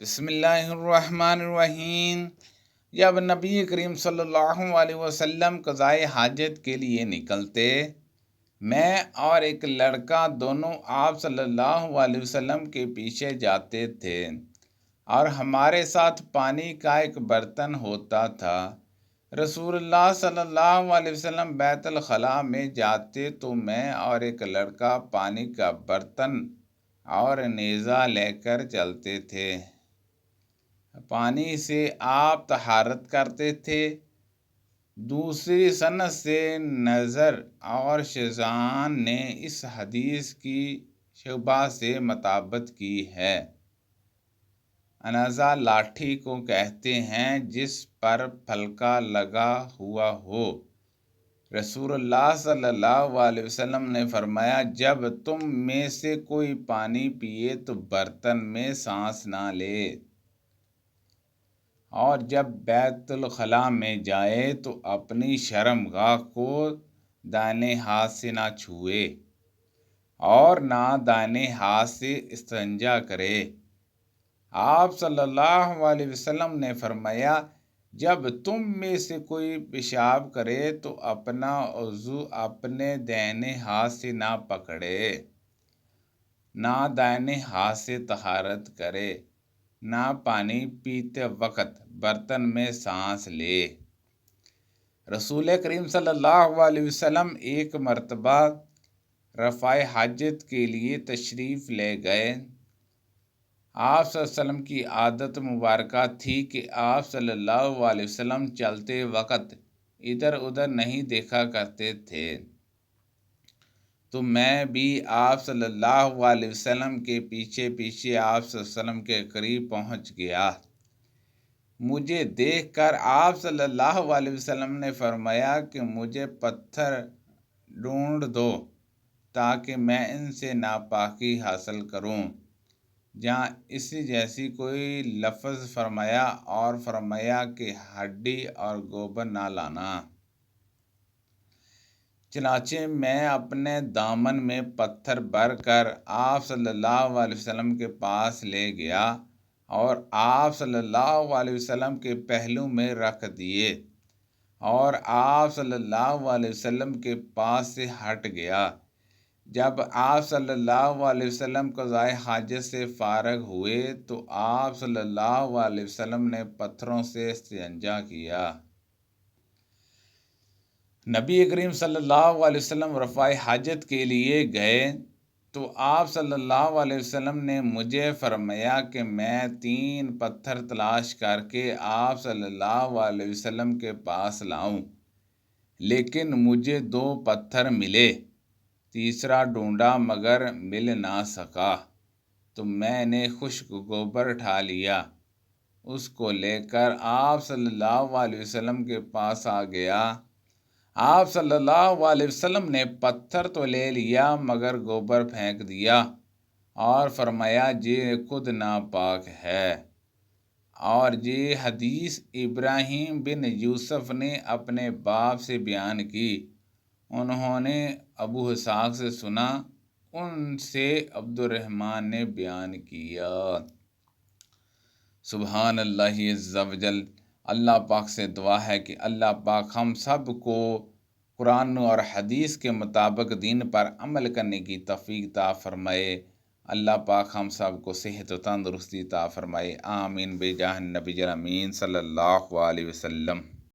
بسم اللہ الرحمن الرحیم۔ جب نبی کریم صلی اللہ علیہ وسلم قضائے حاجت کے لیے نکلتے، میں اور ایک لڑکا دونوں آپ صلی اللہ علیہ وسلم کے پیچھے جاتے تھے، اور ہمارے ساتھ پانی کا ایک برتن ہوتا تھا۔ رسول اللہ صلی اللہ علیہ وسلم بیت الخلاء میں جاتے تو میں اور ایک لڑکا پانی کا برتن اور نیزہ لے کر چلتے تھے۔ پانی سے آپ طہارت کرتے تھے۔ دوسری سند سے نظر اور شیزان نے اس حدیث کی شبہ سے مطابقت کی ہے۔ انزا لاٹھی کو کہتے ہیں جس پر پھلکا لگا ہوا ہو۔ رسول اللہ صلی اللہ علیہ وسلم نے فرمایا، جب تم میں سے کوئی پانی پیے تو برتن میں سانس نہ لے، اور جب بیت الخلاء میں جائے تو اپنی شرمگاہ کو دائیں ہاتھ سے نہ چھوئے اور نہ دائیں ہاتھ سے استنجا کرے۔ آپ صلی اللہ علیہ وسلم نے فرمایا، جب تم میں سے کوئی پیشاب کرے تو اپنا وضو اپنے دائیں ہاتھ سے نہ پکڑے، نہ دائیں ہاتھ سے طہارت کرے، نہ پانی پیتے وقت برتن میں سانس لے۔ رسول کریم صلی اللہ علیہ وسلم ایک مرتبہ رفع حاجت کے لیے تشریف لے گئے۔ آپ صلی اللہ علیہ وسلم کی عادت مبارکہ تھی کہ آپ صلی اللہ علیہ وسلم چلتے وقت ادھر ادھر نہیں دیکھا کرتے تھے، تو میں بھی آپ صلی اللہ علیہ وسلم کے پیچھے پیچھے آپ صلی اللہ علیہ وسلم کے قریب پہنچ گیا۔ مجھے دیکھ کر آپ صلی اللہ علیہ وسلم نے فرمایا کہ مجھے پتھر ڈھونڈ دو تاکہ میں ان سے ناپاکی حاصل کروں۔ جہاں اسی جیسی کوئی لفظ فرمایا اور فرمایا کہ ہڈی اور گوبر نہ لانا۔ چنانچہ میں اپنے دامن میں پتھر بھر کر آپ صلی اللہ علیہ وسلم کے پاس لے گیا اور آپ صلی اللہ علیہ وسلم کے پہلو میں رکھ دیے، اور آپ صلی اللہ علیہ وسلم کے پاس سے ہٹ گیا۔ جب آپ صلی اللہ علیہ وسلم قضائے حاجت سے فارغ ہوئے تو آپ صلی اللہ علیہ وسلم نے پتھروں سے استنجا کیا۔ نبی کریم صلی اللہ علیہ وسلم رفع حاجت کے لیے گئے تو آپ صلی اللہ علیہ وسلم نے مجھے فرمایا کہ میں 3 پتھر تلاش کر کے آپ صلی اللہ علیہ وسلم کے پاس لاؤں، لیکن مجھے 2 پتھر ملے، تیسرا ڈھونڈا مگر مل نہ سکا، تو میں نے خشک گوبر اٹھا لیا، اس کو لے کر آپ صلی اللہ علیہ وسلم کے پاس آ گیا۔ آپ صلی اللہ علیہ وسلم نے پتھر تو لے لیا مگر گوبر پھینک دیا اور فرمایا، یہ خود ناپاک ہے۔ اور یہ حدیث ابراہیم بن یوسف نے اپنے باپ سے بیان کی، انہوں نے ابو اسحاق سے سنا، ان سے عبد الرحمن نے بیان کیا۔ سبحان اللہ عز و جل۔ اللہ پاک سے دعا ہے کہ اللہ پاک ہم سب کو قرآن اور حدیث کے مطابق دین پر عمل کرنے کی توفیق عطا فرمائے۔ اللہ پاک ہم سب کو صحت و تندرستی عطا فرمائے، آمین بجاہ النبی الامین صلی اللہ علیہ وسلم۔